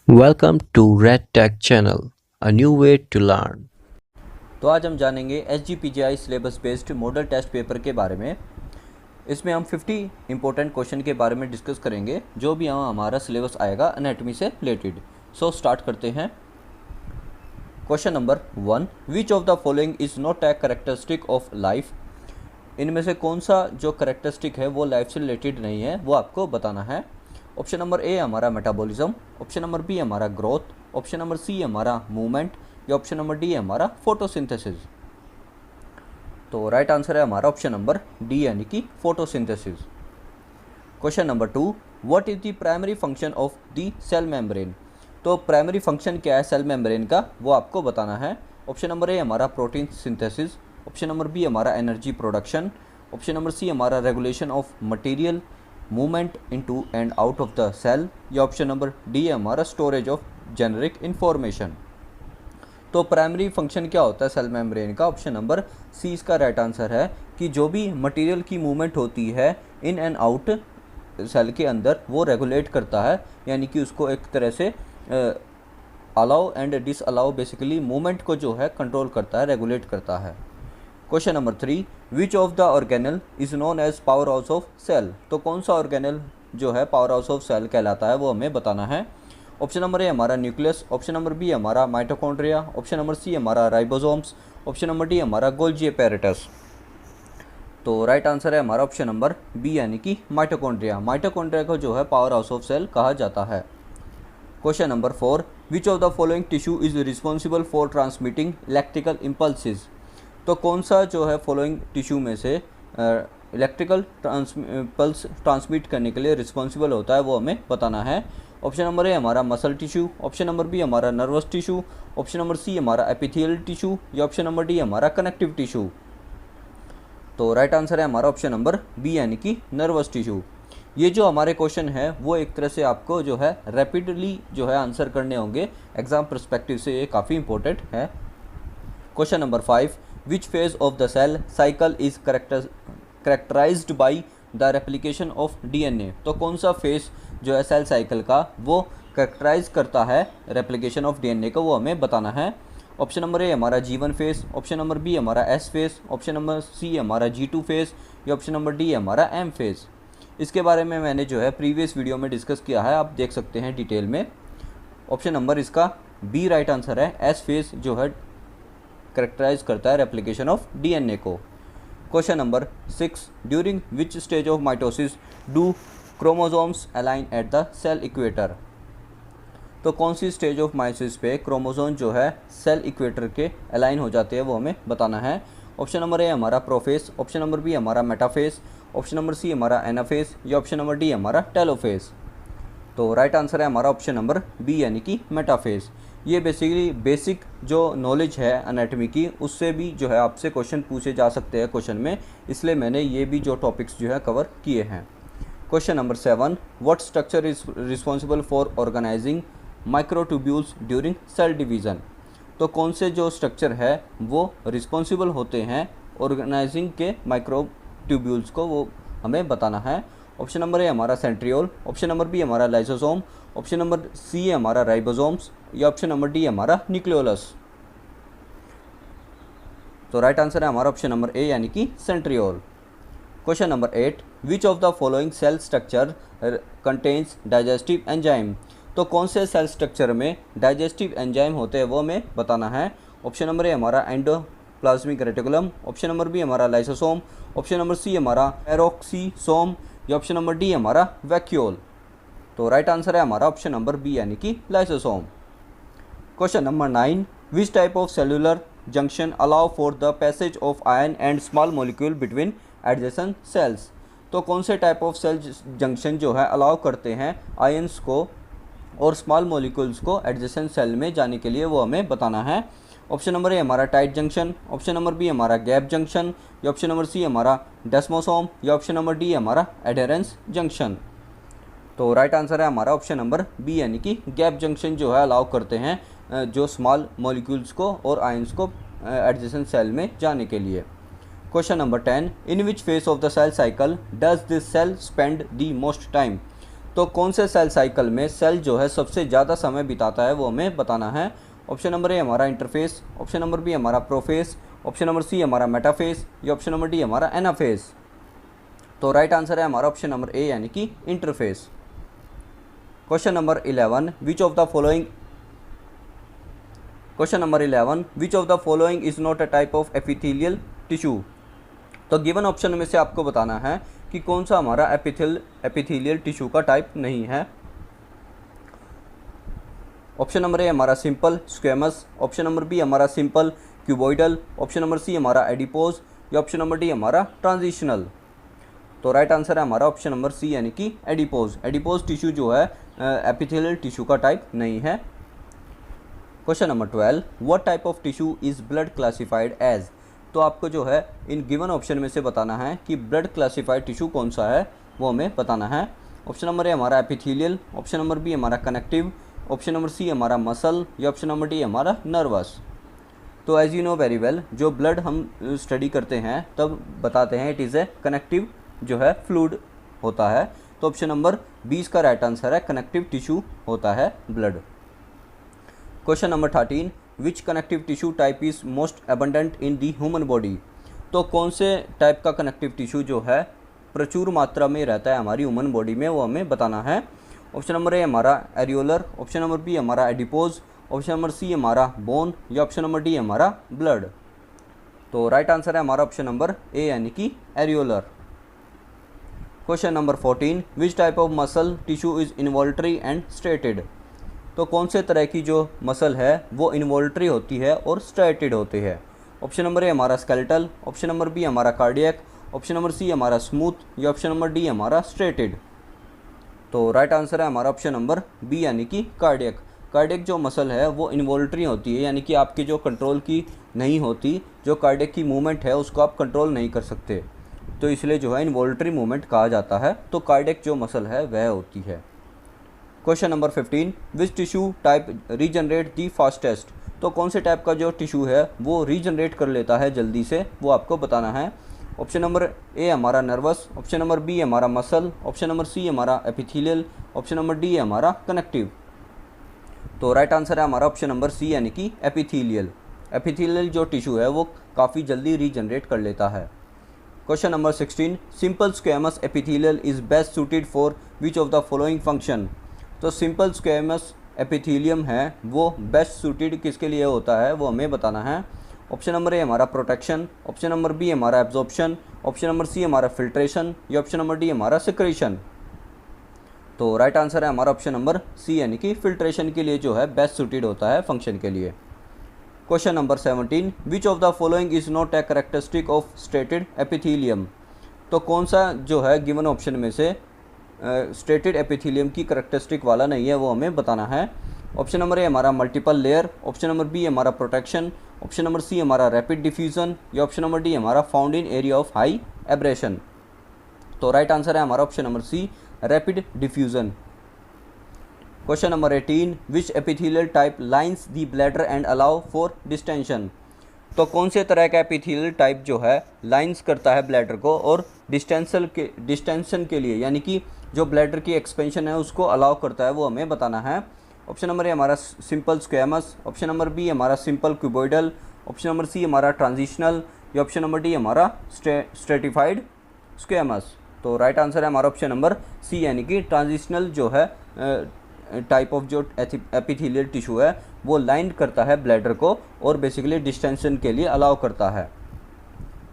Welcome to Red Tech Channel, a new way to learn. तो आज हम जानेंगे SGPGI syllabus based model test paper के बारे में। इसमें हम 50 इंपॉर्टेंट क्वेश्चन के बारे में डिस्कस करेंगे जो भी हमारा सिलेबस आएगा एनाटॉमी से रिलेटेड। सो स्टार्ट करते हैं। Question number 1, which of the following is not a characteristic of life. इनमें से कौन सा जो कैरेक्टरिस्टिक है वो लाइफ से रिलेटेड नहीं है, वो आपको बताना है। ऑप्शन नंबर ए हमारा मेटाबॉलिज्म, ऑप्शन नंबर बी हमारा ग्रोथ, ऑप्शन नंबर सी हमारा मूवमेंट या ऑप्शन नंबर डी हमारा फोटोसिंथेसिस। तो राइट आंसर है हमारा ऑप्शन नंबर डी यानी कि photosynthesis. Question number 2, what is the primary function of the cell membrane. तो प्राइमरी फंक्शन क्या है सेल मेम्ब्रेन का, वो आपको बताना है। ऑप्शन नंबर ए हमारा protein synthesis, option number B हमारा energy production, option number C हमारा regulation of material movement into and out of the cell या ऑप्शन नंबर डी हमारा स्टोरेज ऑफ जेनेरिक इंफॉर्मेशन। तो प्राइमरी फंक्शन क्या होता है cell membrane का, option number C इसका राइट आंसर है कि जो भी मटेरियल की मूवमेंट होती है इन एंड आउट सेल के अंदर वो रेगुलेट करता है, यानी कि उसको एक तरह से allow and disallow basically movement को जो है कंट्रोल करता है, रेगुलेट करता है। Question number 3, which of the organelle is known as power house of cell. तो कौन सा ऑर्गेनल जो है पावर हाउस ऑफ सेल कहलाता है, वो हमें बताना है। ऑप्शन नंबर ए हमारा न्यूक्लियस, ऑप्शन नंबर बी हमारा माइटोकॉन्ड्रिया, ऑप्शन नंबर सी हमारा राइबोसोम्स, ऑप्शन नंबर डी हमारा गोल्जी एपेरेटस। तो राइट आंसर है हमारा ऑप्शन नंबर बी यानी कि माइटोकॉन्ड्रिया। माइटोकॉन्ड्रिया को जो है पावर हाउस ऑफ सेल कहा जाता है। Question number 4, which of the following tissue is responsible for transmitting electrical impulses. तो कौन सा जो है फॉलोइंग टिश्यू में से इलेक्ट्रिकल पल्स ट्रांसमिट करने के लिए रिस्पॉन्सिबल होता है, वो हमें बताना है। ऑप्शन नंबर ए हमारा muscle tissue, option number B हमारा nervous tissue, option number C हमारा एपिथेलियल टिश्यू या ऑप्शन नंबर डी हमारा कनेक्टिव टिश्यू। तो राइट आंसर है हमारा ऑप्शन नंबर बी यानी कि नर्वस टिश्यू। ये जो हमारे क्वेश्चन है वो एक तरह से आपको जो है रैपिडली जो है आंसर करने होंगे, एग्जाम परस्पेक्टिव से ये काफ़ी इंपॉर्टेंट है। Question number 5, which phase of the cell cycle is characterised by the replication of DNA. तो कौन सा फेज जो है सेल साइकिल का वो करेक्टराइज करता है रेप्लिकेशन ऑफ डीएनए को, वो हमें बताना है। ऑप्शन नंबर ए हमारा G1 phase, option number B हमारा S phase, option number C हमारा G2 फेज या ऑप्शन नंबर डी हमारा M फेज। इसके बारे में मैंने जो है प्रीवियस वीडियो में डिस्कस किया है, आप देख सकते हैं डिटेल में। ऑप्शन नंबर इसका बी राइट आंसर है, S फेज जो है करेक्टराइज करता है रेप्लिकेशन ऑफ डीएनए को। Question number 6, during which stage of mitosis do chromosomes align at the cell equator. तो कौन सी स्टेज ऑफ माइटोसिस पे क्रोमोसोम जो है सेल इक्वेटर के अलाइन हो जाते हैं, वो हमें बताना है। ऑप्शन नंबर ए हमारा प्रोफेज, ऑप्शन नंबर बी हमारा मेटाफेज, ऑप्शन नंबर सी हमारा एनाफेज या ऑप्शन नंबर डी हमारा टेलोफेज। तो राइट आंसर है हमारा ऑप्शन नंबर बी यानी कि मेटाफेज। ये बेसिकली बेसिक जो नॉलेज है एनाटॉमी की, उससे भी जो है आपसे क्वेश्चन पूछे जा सकते हैं क्वेश्चन में, इसलिए मैंने ये भी जो टॉपिक्स जो है कवर किए हैं। Question number 7, what structure is responsible for organising microtubules during cell division. तो कौन से जो स्ट्रक्चर है वो रिस्पॉन्सिबल होते हैं ऑर्गेनाइजिंग के माइक्रोट्यूब्यूल्स को, वो हमें बताना है। ऑप्शन नंबर ए हमारा सेंट्रियोल, ऑप्शन नंबर बी हमारा लाइसोसोम, ऑप्शन नंबर सी हमारा राइबोसोम्स या ऑप्शन नंबर डी हमारा न्यूक्लियोलस। तो राइट आंसर है हमारा ऑप्शन नंबर ए यानी कि centriole. Question number 8, which of the following cell structure contains digestive enzyme. तो कौन से सेल स्ट्रक्चर में डाइजेस्टिव एंजाइम होते हैं, वो हमें बताना है। ऑप्शन नंबर ए हमारा endoplasmic reticulum, option number B हमारा लाइसोसोम, ऑप्शन नंबर सी हमारा पेरोक्सीसोम या ऑप्शन नंबर डी हमारा वैक्यूल। तो राइट आंसर है हमारा ऑप्शन नंबर बी यानी कि lysosome. Question number 9, which type of cellular junction allow for the passage of ion and small molecule between adjacent cells. तो कौन से टाइप ऑफ सेल जंक्शन जो है अलाउ करते हैं आयंस को और स्मॉल मॉलिक्यूल्स को एडजेसेंट सेल में जाने के लिए, वो हमें बताना है। ऑप्शन नंबर ए हमारा tight junction, option number B हमारा गैप जंक्शन या ऑप्शन नंबर सी हमारा डेस्मोसोम या ऑप्शन नंबर डी हमारा एडेरेंस जंक्शन। तो राइट आंसर है हमारा ऑप्शन नंबर बी यानी कि गैप जंक्शन जो है अलाउ करते हैं जो स्मॉल मॉलिक्यूल्स को और आयंस को एडजेसेंट सेल में जाने के लिए। Question number 10, in which phase of the cell cycle does this cell spend the most time. तो कौन से सेल साइकिल में सेल जो है सबसे ज़्यादा समय बिताता है वो हमें बताना है। ऑप्शन नंबर ए हमारा इंटरफेस, ऑप्शन नंबर बी हमारा प्रोफेस, ऑप्शन नंबर सी हमारा मेटाफेस, या ऑप्शन नंबर डी हमारा एनाफेस। तो राइट आंसर है हमारा ऑप्शन नंबर ए यानी कि interface. Question number 11 which of the following is not a type of epithelial tissue. तो गिवन ऑप्शन में से आपको बताना है कि कौन सा हमारा एपिथेलियल टिश्यू का टाइप नहीं है। ऑप्शन नंबर ए हमारा simple squamous, option number B हमारा simple cuboidal, option number C हमारा एडिपोज, या ऑप्शन नंबर डी हमारा ट्रांजिशनल। तो राइट आंसर है हमारा ऑप्शन नंबर सी यानी कि एडिपोज। एडिपोज टिश्यू जो है एपिथेलियल टिश्यू का टाइप नहीं है। Question number 12 what type of tissue is blood classified as. तो आपको जो है इन गिवन ऑप्शन में से बताना है कि ब्लड क्लासिफाइड टिश्यू कौन सा है, वो हमें बताना है। ऑप्शन नंबर ए हमारा एपिथेलियल, ऑप्शन नंबर बी हमारा कनेक्टिव, ऑप्शन नंबर सी हमारा मसल, या ऑप्शन नंबर डी हमारा नर्वस। तो as you know very well, जो ब्लड हम स्टडी करते हैं तब बताते हैं इट इज़ ए कनेक्टिव जो है फ्लूइड होता है। तो ऑप्शन नंबर 20 का राइट आंसर है कनेक्टिव टिश्यू होता है blood. Question number 13 which connective tissue type is most abundant in the human body. तो कौन से टाइप का कनेक्टिव टिश्यू जो है प्रचुर मात्रा में रहता है हमारी ह्यूमन बॉडी में, वो हमें बताना है। ऑप्शन नंबर ए हमारा एरियोलर, ऑप्शन नंबर बी हमारा एडिपोज, ऑप्शन नंबर सी हमारा बोन, या ऑप्शन नंबर डी हमारा ब्लड। तो राइट आंसर है हमारा ऑप्शन नंबर ए यानी कि areolar. Question number 14 which type of muscle tissue is involuntary and striated. तो कौन से तरह की जो मसल है वो इन्वॉल्ट्री होती है और स्ट्रेटेड होती है। ऑप्शन नंबर ए हमारा स्केलेटल, ऑप्शन नंबर बी हमारा कार्डियक, ऑप्शन नंबर सी हमारा स्मूथ, या ऑप्शन नंबर डी हमारा स्ट्रेटेड। तो राइट आंसर है हमारा ऑप्शन नंबर बी यानी कि कार्डियक। कार्डियक जो मसल है वो इन्वॉल्ट्री होती है, यानी कि आपके जो कंट्रोल की नहीं होती, जो कार्डियक की मूवमेंट है उसको आप कंट्रोल नहीं कर सकते, तो इसलिए जो है इन्वॉल्ट्री मूवमेंट कहा जाता है। तो कार्डियक जो मसल है वह होती है। क्वेश्चन नंबर 15 विच टिश्यू टाइप रीजनरेट दी फास्टेस्ट। तो कौन से टाइप का जो टिश्यू है वो रीजनरेट कर लेता है जल्दी से, वो आपको बताना है। ऑप्शन नंबर ए हमारा नर्वस, ऑप्शन नंबर बी हमारा मसल, ऑप्शन नंबर सी हमारा एपिथेलियल, ऑप्शन नंबर डी हमारा कनेक्टिव। तो राइट आंसर है हमारा ऑप्शन नंबर सी यानी कि एपिथेलियल। एपिथेलियल जो टिश्यू है वो काफ़ी जल्दी रीजनरेट कर लेता है। Question number 16 simple squamous epithelial is best suited for which of the following function. तो सिंपल स्क्वेमस एपिथेलियम है वो बेस्ट सूटेड किसके लिए होता है, वो हमें बताना है। ऑप्शन नंबर ए हमारा प्रोटेक्शन, ऑप्शन नंबर बी हमारा एब्जॉर्प्शन, ऑप्शन नंबर सी हमारा फिल्ट्रेशन, या ऑप्शन नंबर डी हमारा सिक्रेशन। तो राइट आंसर है हमारा ऑप्शन नंबर सी यानी कि फिल्ट्रेशन के लिए जो है बेस्ट सूटेड होता है फंक्शन के लिए। Question number 17 which of the following is not a characteristic of stated epithelium. तो कौन सा जो है गिवन ऑप्शन में से स्टेटेड एपिथेलियम की कैरेक्टरिस्टिक वाला नहीं है, वो हमें बताना है। ऑप्शन नंबर ए हमारा multiple layer, option number B हमारा प्रोटेक्शन, ऑप्शन नंबर सी हमारा रैपिड डिफ्यूज़न, या ऑप्शन नंबर डी हमारा found in area of high abrasion. तो राइट आंसर है हमारा option number C rapid diffusion. Question number 18 which epithelial type lines the bladder and allow for distension. तो कौन से तरह का एपिथेलियल टाइप जो है लाइन्स करता है ब्लैडर को और डिस्टेंशन के लिए, यानी कि जो ब्लैडर की एक्सपेंशन है उसको अलाउ करता है, वो हमें बताना है। ऑप्शन नंबर ए हमारा simple squamous, option number B हमारा simple cuboidal, option number C हमारा ट्रांजिशनल, या ऑप्शन नंबर डी हमारा स्ट्रेटिफाइड स्क्वेमस। तो राइट आंसर है हमारा ऑप्शन नंबर सी यानी कि ट्रांजिशनल जो है टाइप ऑफ जो एपिथेलियल टिश्यू है वो लाइन करता है ब्लैडर को और बेसिकली डिस्टेंशन के लिए अलाउ करता है।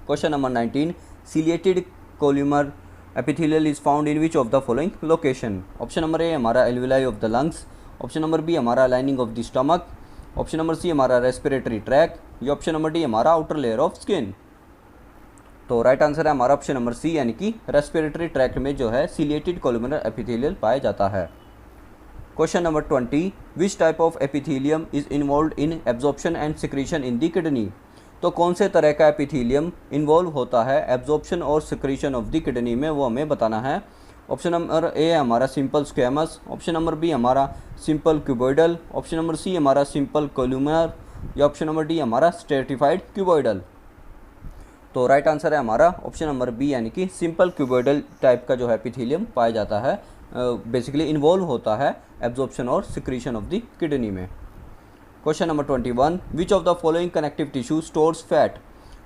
Question number 19 ciliated columnar epithelial is found in which of the following location. Option number A हमारा alveoli of the lungs, option number B हमारा lining of the stomach, option number C हमारा respiratory tract, या option number D हमारा outer layer of skin. तो right answer है हमारा option number C यानी कि रेस्पिरेटरी ट्रैक में जो है सिलिएटेड कोल्यूमर एपिथेलियल पाया जाता है। Question number 20 which type of epithelium is involve in absorption and secretion in the kidney. तो कौन से तरह का एपिथेलियम इन्वॉल्व होता है एब्जॉर्प्शन और सिक्रीशन ऑफ दी किडनी में, वो हमें बताना है। ऑप्शन नंबर ए हमारा simple squamous, option number B हमारा simple cuboidal, option number C हमारा सिंपल कोल्यूमर, या ऑप्शन नंबर डी हमारा स्ट्रेटिफाइड क्यूबॉइडल। तो राइट आंसर है हमारा ऑप्शन नंबर बी यानी कि सिंपल क्यूबॉइडल टाइप का जो है एपिथेलियम पाया जाता है बेसिकली इन्वॉल्व होता है एब्जॉर्प्शन और सिक्रीशन ऑफ द किडनी में। Question number 21, which of the following connective tissue stores fat.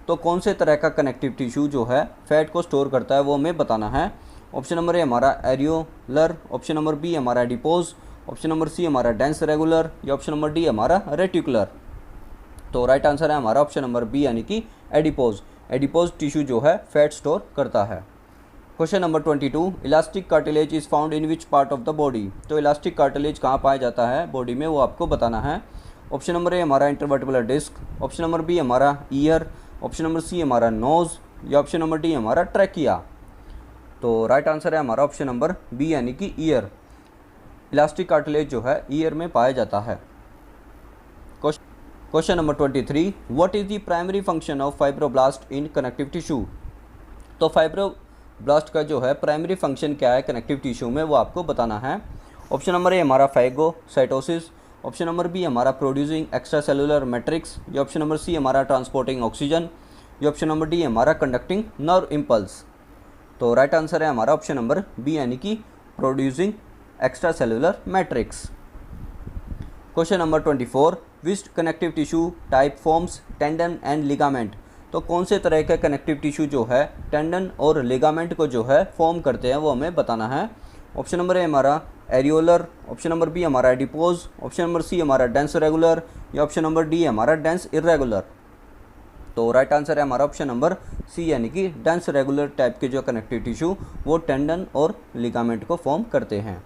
तो कौन से तरह का कनेक्टिव टिश्यू जो है फैट को स्टोर करता है वो हमें बताना है। ऑप्शन नंबर ए हमारा एरियोलर, ऑप्शन नंबर बी हमारा एडिपोज, ऑप्शन नंबर सी हमारा डेंस रेगुलर, या ऑप्शन नंबर डी हमारा रेटिकुलर। तो राइट आंसर है हमारा ऑप्शन नंबर बी यानी कि एडिपोज। एडिपोज टिश्यू जो है फैट स्टोर करता है। Question number 22, elastic cartilage is found in which part of the body. तो इलास्टिक कार्टिलेज कहाँ पाया जाता है बॉडी में वो आपको बताना है। ऑप्शन नंबर ए हमारा इंटरवर्टिबुलर डिस्क, ऑप्शन नंबर बी हमारा ईयर, ऑप्शन नंबर सी हमारा नोज़, या ऑप्शन नंबर डी हमारा ट्रैकिया। तो राइट आंसर है हमारा ऑप्शन नंबर बी यानी कि ईयर। इलास्टिक कार्टिलेज जो है ईयर में पाया जाता है। Question number 23, what is the primary function of fibroblast in connective tissue. तो फाइब्रोब्लास्ट का जो है प्राइमरी फंक्शन क्या है कनेक्टिव टिश्यू में वो आपको बताना है। ऑप्शन नंबर ए हमारा फैगोसाइटोसिस, ऑप्शन नंबर बी हमारा प्रोड्यूसिंग एक्स्ट्रा सेलुलर मैट्रिक्स, या ऑप्शन नंबर सी हमारा ट्रांसपोर्टिंग ऑक्सीजन, या ऑप्शन नंबर डी हमारा कंडक्टिंग नर्व इम्पल्स। तो राइट आंसर है हमारा ऑप्शन नंबर बी यानी कि producing extra cellular matrix. Question number 24, which connective tissue type forms tendon and ligament. तो कौन से तरह के कनेक्टिव टिश्यू जो है टेंडन और लिगामेंट को जो है फॉर्म करते हैं वो हमें बताना है। ऑप्शन नंबर ए हमारा एरियोलर, ऑप्शन नंबर बी हमारा एडिपोज, ऑप्शन नंबर सी हमारा डेंस रेगुलर, या ऑप्शन नंबर डी हमारा डेंस इरेगुलर। तो राइट आंसर है हमारा ऑप्शन नंबर सी यानी कि डेंस रेगुलर टाइप के जो कनेक्टिव टिश्यू वो टेंडन और लिगामेंट को फॉर्म करते हैं।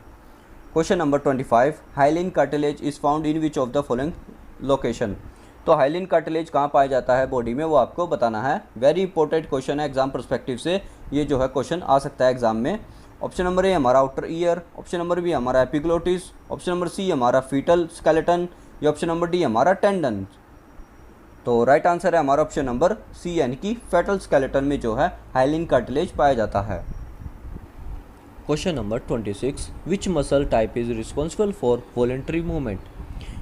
Question number 25, hyaline cartilage is found in which of the following location. तो हाइलिन कार्टिलेज कहाँ पाया जाता है बॉडी में वो आपको बताना है। वेरी इंपॉर्टेंट क्वेश्चन है एग्जाम पर्सपेक्टिव से, ये जो है क्वेश्चन आ सकता है एग्जाम में। ऑप्शन नंबर ए हमारा outer ear, option number B हमारा एपिग्लोटिस, ऑप्शन नंबर सी हमारा फीटल स्केलेटन, या ऑप्शन नंबर डी हमारा टेंडन। तो राइट आंसर है हमारा ऑप्शन नंबर सी यानी कि फेटल स्केलेटन में जो है हाइलिन कार्टिलेज पाया जाता है। Question number 26, which muscle type is responsible for voluntary movement.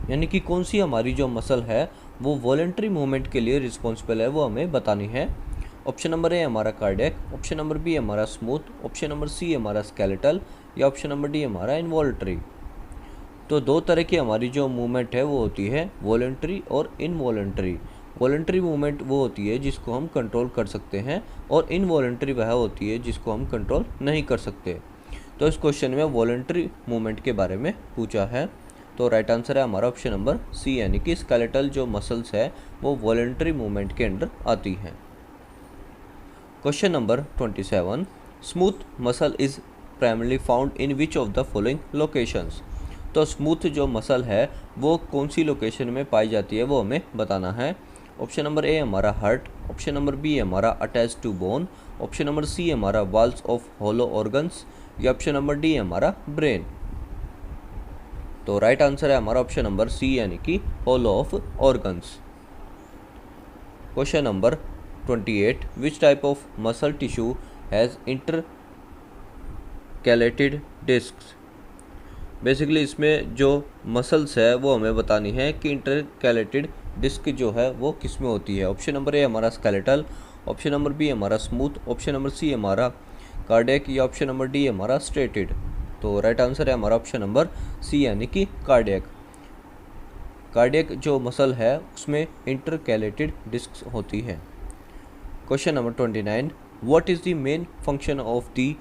यानी कि कौन सी हमारी जो मसल है वो वॉलेंट्री मूवमेंट के लिए रिस्पॉन्सिबल है वो हमें बतानी है। ऑप्शन नंबर ए हमारा कार्डियक, ऑप्शन नंबर बी हमारा स्मूथ, ऑप्शन नंबर सी हमारा स्केलेटल, या ऑप्शन नंबर डी हमारा इनवॉल्ट्री। तो दो तरह की हमारी जो मूवमेंट है वो होती है वॉलेंट्री और इनवॉलेंट्री। वॉलेंट्री मूवमेंट वो होती है जिसको हम कंट्रोल कर सकते हैं, और इनवॉलेंट्री वह होती है जिसको हम कंट्रोल नहीं कर सकते। तो इस क्वेश्चन में वॉलेंट्री मूवमेंट के बारे में पूछा है। तो राइट आंसर है हमारा ऑप्शन नंबर सी यानी कि स्केलेटल जो मसल्स है वो वॉलेंट्री मूवमेंट के अंडर आती हैं। Question number 27, smooth muscle is primarily found in which of the following locations. तो स्मूथ जो मसल है वो कौन सी लोकेशन में पाई जाती है वो हमें बताना है। ऑप्शन नंबर ए हमारा हार्ट, ऑप्शन नंबर बी हमारा attach to bone, option number C हमारा वॉल्स ऑफ होलो ऑर्गन्स, या ऑप्शन नंबर डी हमारा ब्रेन। तो राइट आंसर है हमारा ऑप्शन नंबर सी यानी कि hollow of organs. Question number 28, which type of muscle tissue has intercalated discs. Basically इसमें जो मसल्स है वो हमें बतानी है कि इंटरकैलेटेड डिस्क जो है वो किस में होती है। ऑप्शन नंबर ए हमारा स्केलेटल, ऑप्शन नंबर बी हमारा स्मूथ, ऑप्शन नंबर सी हमारा कार्डियक, या ऑप्शन नंबर डी हमारा स्ट्रेटेड। तो राइट आंसर है हमारा ऑप्शन नंबर सी यानी कि कार्डियक। कार्डियक जो मसल है उसमें इंटरकैलेटेड डिस्क होती है। Question number 29, what is the main function of the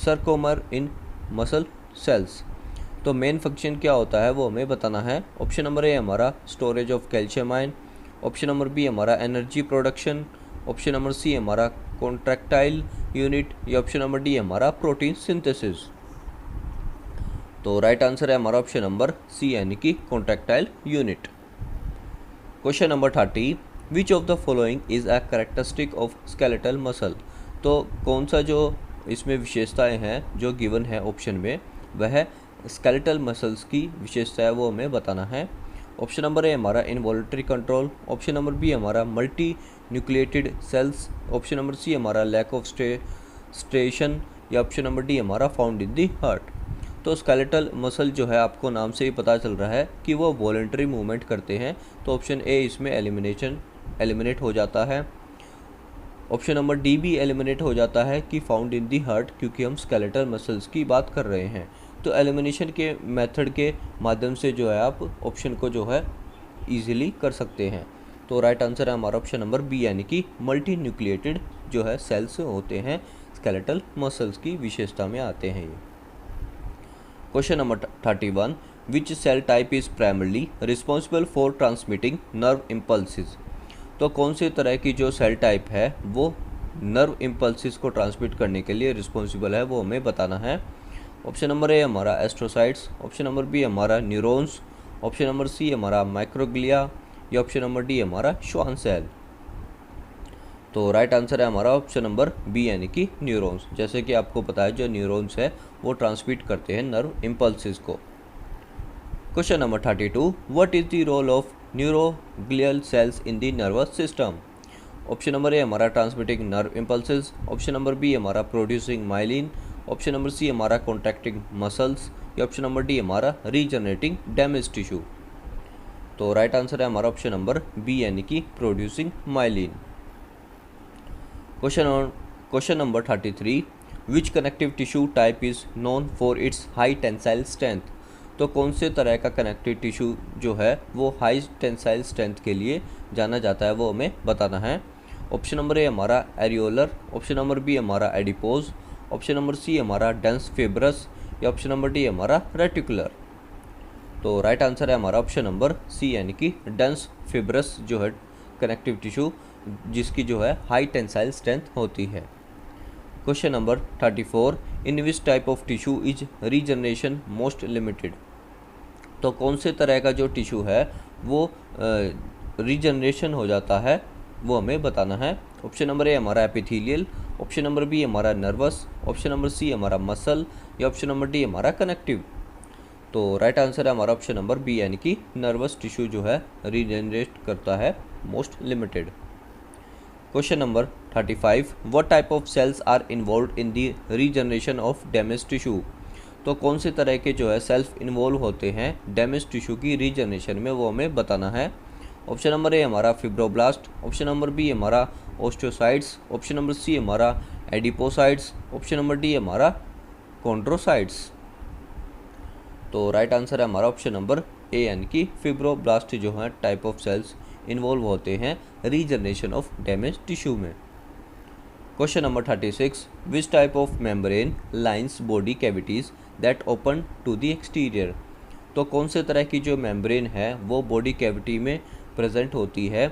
sarcomere in muscle cells. तो मेन फंक्शन क्या होता है वो हमें बताना है। ऑप्शन नंबर ए हमारा storage of calcium ion, option number B हमारा energy production, option number C हमारा कॉन्ट्रैक्टाइल यूनिट, या ऑप्शन नंबर डी हमारा प्रोटीन सिंथेसिस। तो राइट आंसर है हमारा ऑप्शन नंबर सी यानी कि contractile unit. Question number 30, which of the following is a characteristic of skeletal muscle. तो कौन सा जो इसमें विशेषताएं हैं जो गिवन है ऑप्शन में वह स्केलेटल मसल्स की विशेषता है वो हमें बताना है। ऑप्शन नंबर ए हमारा involuntary control, option number B हमारा multi nucleated cells, option number C हमारा लैक ऑफ स्ट्रेशन, या ऑप्शन नंबर डी हमारा फाउंड इन दी हार्ट। तो स्केलेटल मसल जो है आपको नाम से ही पता चल रहा है कि वो वॉलंटरी मूवमेंट करते हैं, तो ऑप्शन ए इसमें एलिमिनेट हो जाता है। ऑप्शन नंबर डी भी एलिमिनेट हो जाता है कि फाउंड इन दी हार्ट, क्योंकि हम स्केलेटल मसल्स की बात कर रहे हैं। तो एलिमिनेशन के मेथड के माध्यम से जो है आप ऑप्शन को जो है ईजिली कर सकते हैं। तो राइट आंसर है हमारा ऑप्शन नंबर बी, यानी कि मल्टी न्यूक्लिएटेड जो है सेल्स होते हैं, स्केलेटल मसल्स की विशेषता में आते हैं ये। Question number 31, which cell type is primarily responsible for transmitting nerve impulses. तो कौन से तरह की जो सेल टाइप है वो नर्व इम्पल्सिस को ट्रांसमिट करने के लिए रिस्पॉन्सिबल है, वो हमें बताना है। ऑप्शन नंबर ए हमारा एस्ट्रोसाइट्स, ऑप्शन नंबर बी हमारा न्यूरॉन्स, ऑप्शन नंबर सी हमारा माइक्रोग्लिया, या ऑप्शन नंबर डी हमारा श्वान सेल। तो राइट आंसर है हमारा ऑप्शन नंबर बी, यानी कि न्यूरॉन्स। जैसे कि आपको पता है जो न्यूरॉन्स है वो ट्रांसमिट करते हैं नर्व इम्पल्सिस को। Question number 32, what is the role of neuroglial cells in the nervous system. Option number A हमारा transmitting nerve impulses, option number B हमारा producing myelin, option number C हमारा contracting muscles, या option number D हमारा regenerating damage tissue. तो right answer है हमारा option number B, यानी कि producing myelin. Question number 33, which connective tissue type is known for its high tensile strength. तो कौन से तरह का कनेक्टिव टिश्यू जो है वो हाई टेंसाइल स्ट्रेंथ के लिए जाना जाता है, वो हमें बताना है। ऑप्शन नंबर ए हमारा एरियोलर, ऑप्शन नंबर बी हमारा एडिपोज, ऑप्शन नंबर सी हमारा डेंस फिब्रस, या ऑप्शन नंबर डी हमारा रेटिकुलर। तो राइट आंसर है हमारा ऑप्शन नंबर सी, यानी कि डेंस फिब्रस जो है कनेक्टिव टिश्यू जिसकी जो है हाई टेंसाइल स्ट्रेंथ होती है। Question number 34, in which type of tissue is regeneration most limited. तो कौन से तरह का जो टिश्यू है वो रीजनरेशन हो जाता है, वो हमें बताना है। ऑप्शन नंबर ए हमारा एपिथेलियल, ऑप्शन नंबर बी हमारा नर्वस, ऑप्शन नंबर सी हमारा मसल, या ऑप्शन नंबर डी हमारा कनेक्टिव। तो राइट आंसर है हमारा ऑप्शन नंबर बी, यानी कि नर्वस टिश्यू जो है रीजनरेट करता है most limited. Question number 35, what type of cells are involve in the regeneration of damage tissue. तो कौन से तरह के जो है सेल्फ इन्वॉल्व होते हैं डैमेज टिश्यू की रीजनरेशन में, वो हमें बताना है। ऑप्शन नंबर ए हमारा फिब्रोब्लास्ट, ऑप्शन नंबर बी हमारा ओस्टियोसाइट्स, ऑप्शन नंबर सी हमारा एडिपोसाइट्स, ऑप्शन नंबर डी हमारा कॉन्ड्रोसाइट्स। तो राइट आंसर है हमारा ऑप्शन नंबर ए, यानी कि फिब्रोब्लास्ट जो है टाइप ऑफ सेल्स इन्वॉल्व होते हैं रीजनरेशन ऑफ डैमेज टिश्यू में। Question number 36, which type of membrane lines body cavities that open to the exterior. तो कौन से तरह की जो मेम्ब्रेन है वो बॉडी कैविटी में प्रेजेंट होती है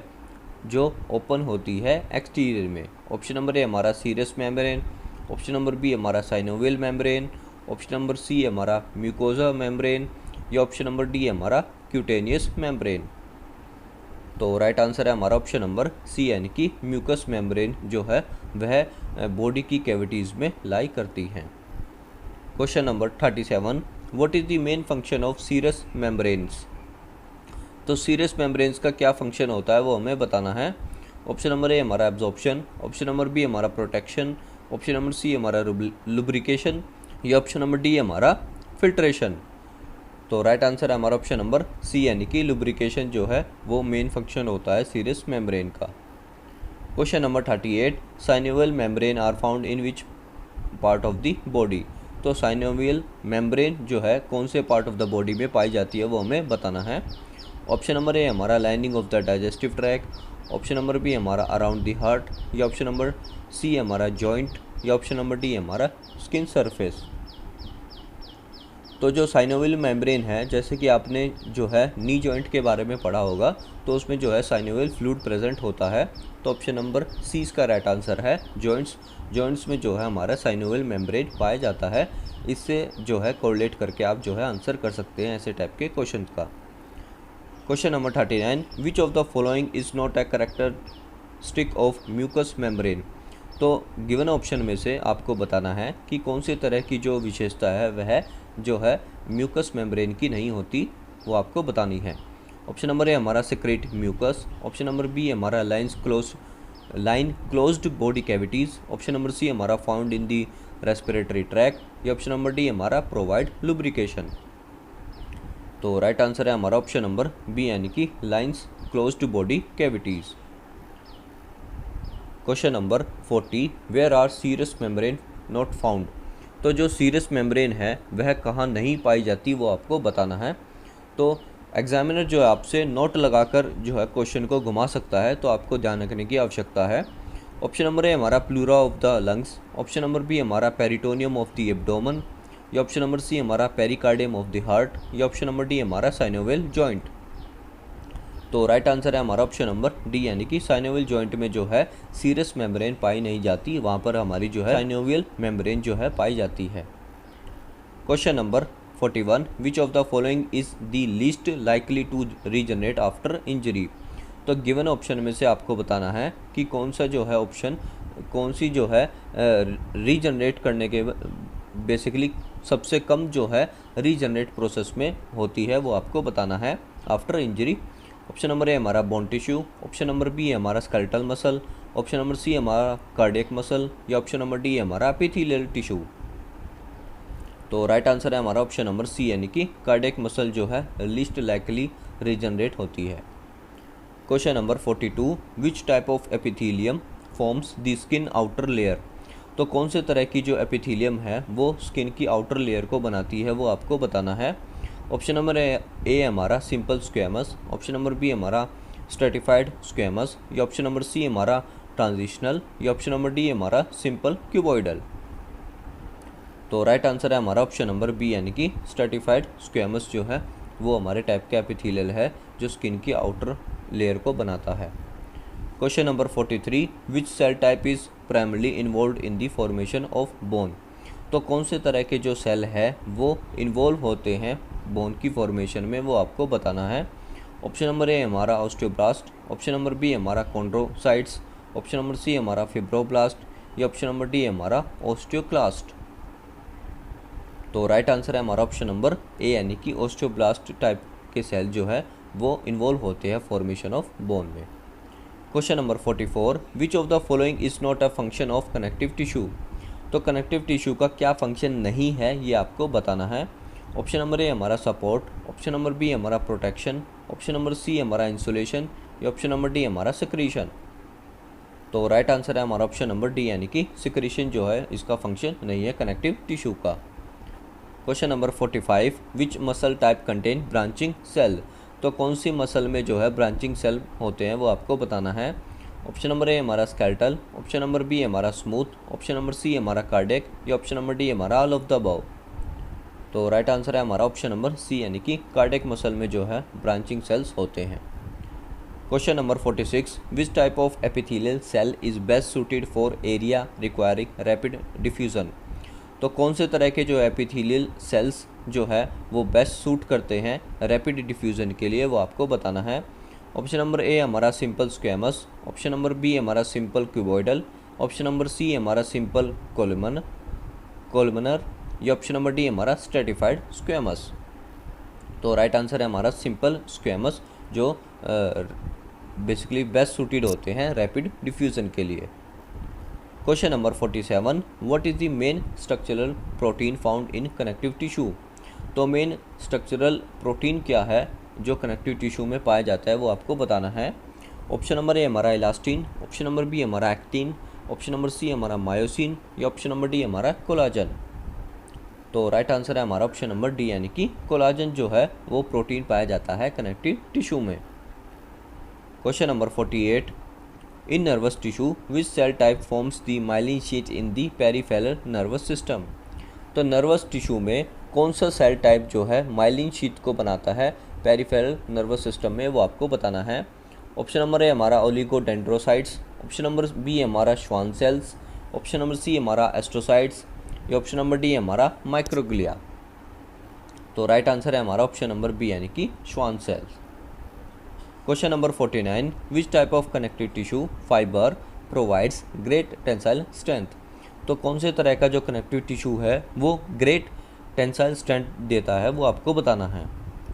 जो ओपन होती है एक्सटीरियर में। ऑप्शन नंबर ए हमारा serous membrane, option number B हमारा synovial membrane, option number C हमारा म्यूकोजा मेम्ब्रेन, या ऑप्शन नंबर डी हमारा क्यूटेनियस मेम्ब्रेन। तो राइट आंसर है हमारा ऑप्शन नंबर सी, यानी कि म्यूकस मेम्ब्रेन जो है वह बॉडी की कैविटीज़ में लाई करती हैं। Question number 37, what is the main function of serous membranes. तो सीरस मेम्ब्रेन्स का क्या फंक्शन होता है वो हमें बताना है। ऑप्शन नंबर ए हमारा एब्जॉर्प्शन, ऑप्शन नंबर बी हमारा प्रोटेक्शन, ऑप्शन नंबर सी हमारा लुब्रिकेशन, या ऑप्शन नंबर डी हमारा फिल्ट्रेशन। तो राइट आंसर है हमारा ऑप्शन नंबर सी, यानी कि लुब्रिकेशन जो है वो मेन फंक्शन होता है सीरस मेम्ब्रेन का। Question number 38, synovial membrane are found in which part of the body. तो साइनोवियल मेम्ब्रेन जो है कौन से पार्ट ऑफ द बॉडी में पाई जाती है वो हमें बताना है। ऑप्शन नंबर ए हमारा lining of the digestive tract, option number B हमारा अराउंड द हार्ट, या ऑप्शन नंबर सी हमारा जॉइंट, या ऑप्शन नंबर डी हमारा स्किन सरफेस। तो जो साइनोवियल मेम्ब्रेन है, जैसे कि आपने जो है नी जॉइंट के बारे में पढ़ा होगा, तो उसमें जो है साइनोवियल फ्लूइड प्रेजेंट होता है। तो ऑप्शन नंबर सी इसका राइट आंसर है। जॉइंट्स में जो है हमारा साइनोवियल मेम्ब्रेन पाया जाता है। इससे जो है कोरिलेट करके आप जो है आंसर कर सकते हैं ऐसे टाइप के क्वेश्चन का। Question number 39, which of the following is not a characteristic of mucous membrane. तो गिवन ऑप्शन में से आपको बताना है कि कौन से तरह की जो विशेषता है वह जो है म्यूकस मेम्ब्रेन की नहीं होती, वो आपको बतानी है। ऑप्शन नंबर ए हमारा secrete mucus, option number B हमारा line closed body cavities, option number C हमारा found in the respiratory tract, या ऑप्शन नंबर डी हमारा प्रोवाइड लुब्रिकेशन। तो राइट आंसर है हमारा ऑप्शन नंबर बी, यानी कि lines closed body cavities. Question number 40, where are serous membrane not found. तो जो सीरस मेम्ब्रेन है वह कहाँ नहीं पाई जाती वो आपको बताना है। तो एग्जामिनर जो है आपसे नोट लगाकर जो है क्वेश्चन को घुमा सकता है, तो आपको ध्यान रखने की आवश्यकता है। ऑप्शन नंबर ए हमारा pleura of the lungs, option number B हमारा पेरिटोनियम ऑफ द एब्डोमेन, या ऑप्शन नंबर सी हमारा पेरिकार्डियम ऑफ द हार्ट, या ऑप्शन नंबर डी हमारा साइनोवियल जॉइंट। तो राइट आंसर है हमारा ऑप्शन नंबर डी, यानी कि साइनोवियल जॉइंट में जो है सीरस मेम्ब्रेन पाई नहीं जाती, वहाँ पर हमारी जो है साइनोवियल मेम्ब्रेन जो है पाई जाती है। Question number 41, which of the following is the least likely to regenerate after injury. तो गिवन ऑप्शन में से आपको बताना है कि कौन सा जो है ऑप्शन, कौन सी जो है रीजनरेट करने के बेसिकली सबसे कम जो है रीजनरेट प्रोसेस में होती है, वो आपको बताना है after injury. Option number A हमारा bone tissue, option number B हमारा skeletal muscle, option number C हमारा कार्डियक मसल, या ऑप्शन नंबर डी हमारा एपिथेलियल टिश्यू। तो राइट आंसर है हमारा ऑप्शन नंबर सी, यानी कि कार्डियक मसल जो है लीस्ट लाइकली रीजनरेट होती है। Question number 42, which type of epithelium forms the skin outer layer. तो कौन से तरह की जो एपिथेलियम है वो स्किन की आउटर लेयर को बनाती है, वो आपको बताना है। ऑप्शन नंबर ए हमारा simple squamous, option number B हमारा स्ट्रेटिफाइड स्क्वेमस, या ऑप्शन नंबर सी हमारा ट्रांजिशनल, या ऑप्शन नंबर डी हमारा सिंपल क्यूबॉइडल। तो राइट आंसर है हमारा ऑप्शन नंबर बी, यानी कि स्ट्रेटिफाइड स्क्वेमस जो है वो हमारे टाइप का एपिथेलियल है जो स्किन की आउटर लेयर को बनाता है। Question number 43, which cell type is primarily involve in the formation of bone. तो कौन से तरह के जो सेल है वो इन्वॉल्व होते हैं बोन की फॉर्मेशन में, वो आपको बताना है। ऑप्शन नंबर ए हमारा ऑस्टियोब्लास्ट, ऑप्शन नंबर बी हमारा कॉन्ड्रोसाइट्स, ऑप्शन नंबर सी हमारा फिब्रोब्लास्ट, या ऑप्शन नंबर डी हमारा ऑस्टियोक्लास्ट। तो राइट आंसर है हमारा ऑप्शन नंबर ए, यानी कि ऑस्टियोब्लास्ट टाइप के सेल जो है वो इन्वॉल्व होते हैं फॉर्मेशन ऑफ बोन में। Question number 44, which of the following is not a function of connective tissue. तो कनेक्टिव टिश्यू का क्या फंक्शन नहीं है ये आपको बताना है। ऑप्शन नंबर ए हमारा सपोर्ट, ऑप्शन नंबर बी हमारा प्रोटेक्शन, ऑप्शन नंबर सी हमारा इंसुलेशन, या ऑप्शन नंबर डी हमारा सिक्रीशन। तो राइट आंसर है हमारा ऑप्शन नंबर डी, यानी कि सिक्रीशन जो है इसका फंक्शन नहीं है कनेक्टिव टिश्यू का। Question number 45, which muscle type contain branching cell. तो कौन सी मसल में जो है ब्रांचिंग सेल होते हैं वो आपको बताना है। ऑप्शन नंबर ए हमारा स्केलेटल, ऑप्शन नंबर बी हमारा स्मूथ, ऑप्शन नंबर सी हमारा कार्डियक, या ऑप्शन नंबर डी हमारा ऑल ऑफ द अबव। तो राइट आंसर है हमारा ऑप्शन नंबर सी, यानी कि कार्डियक मसल में जो है ब्रांचिंग सेल्स होते हैं। Question number 46, which type of epithelial cell is best suited for area requiring rapid diffusion. तो कौन से तरह के जो एपिथेलियल सेल्स जो है वो बेस्ट सूट करते हैं रैपिड डिफ्यूज़न के लिए, वो आपको बताना है। ऑप्शन नंबर ए हमारा simple squamous, option number B हमारा simple cuboidal, option number C हमारा सिंपल कोलमनर, या ऑप्शन नंबर डी हमारा स्ट्रेटिफाइड स्क्वेमस। तो राइट आंसर है हमारा सिंपल स्क्वेमस जो बेसिकली बेस्ट सूटेड होते हैं रैपिड डिफ्यूज़न के लिए। Question number 47, what is the main structural protein found in connective tissue. तो मेन स्ट्रक्चरल प्रोटीन क्या है जो कनेक्टिव टिश्यू में पाया जाता है, वो आपको बताना है। ऑप्शन नंबर ए हमारा इलास्टिन, ऑप्शन नंबर बी हमारा एक्टिन, ऑप्शन नंबर सी हमारा मायोसिन, या ऑप्शन नंबर डी हमारा कोलाजन। तो राइट आंसर है हमारा ऑप्शन नंबर डी, यानी कि कोलाजन जो है वो प्रोटीन पाया जाता है कनेक्टिव टिश्यू में। Question number 48, in nervous tissue which cell type forms the myelin sheath in the peripheral nervous system. तो नर्वस टिश्यू में कौन सा सेल टाइप जो है माइलिन शीट को बनाता है पेरिफेरल नर्वस सिस्टम में, वो आपको बताना है। ऑप्शन नंबर ए हमारा ओलिगोडेंड्रोसाइट्स, ऑप्शन नंबर बी हमारा Schwann cells, option number C हमारा एस्ट्रोसाइट्स, या ऑप्शन नंबर डी हमारा माइक्रोग्लिया। तो राइट आंसर है हमारा ऑप्शन नंबर बी, यानी कि Schwann cells. Question number 49, which type of connective tissue fibre provides great tensile strength. तो कौन से तरह का जो कनेक्टिव टिश्यू है वो ग्रेट टेंसाइल स्ट्रेंथ देता है, वो आपको बताना है।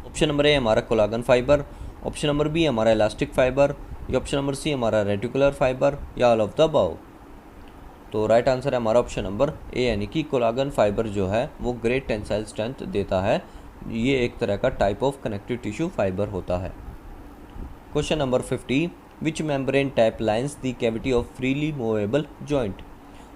ऑप्शन नंबर ए हमारा कोलागन फाइबर, ऑप्शन नंबर बी हमारा इलास्टिक फाइबर, या ऑप्शन नंबर सी हमारा रेटिकुलर फाइबर, या ऑल ऑफ द अबव। तो राइट आंसर है हमारा ऑप्शन नंबर ए, यानी कि कोलागन फाइबर जो है वो ग्रेट टेंसाइल स्ट्रेंथ देता है। ये एक तरह का type of connective tissue fibre होता है। Question number 50, which membrane type lines the cavity of freely movable joint.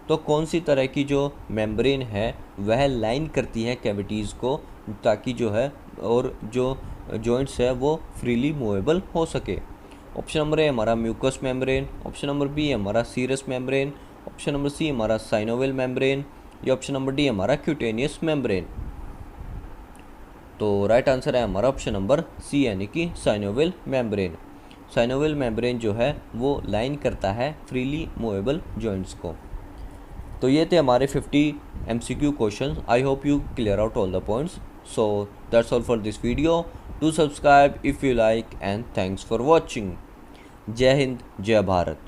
तो कौन सी तरह की जो मेम्ब्रेन है वह लाइन करती है कैविटीज़ को, ताकि जो है और जो जॉइंट्स है वो फ्रीली मूवेबल हो सके। ऑप्शन नंबर ए हमारा mucus membrane, option number B हमारा serous membrane, option number C हमारा साइनोवियल मेम्ब्रेन, या ऑप्शन नंबर डी हमारा क्यूटेनियस मेम्ब्रेन। तो राइट आंसर है हमारा ऑप्शन नंबर सी यानी कि साइनोवियल मेम्ब्रेन। साइनोवियल मेम्ब्रेन जो है वो लाइन करता है फ्रीली मूवेबल जॉइंट्स को। तो ये थे हमारे 50 MCQ question. I hope you clear out all the points. So that's all for this video. Do subscribe if you like and thanks for watching. जय हिंद, जय भारत।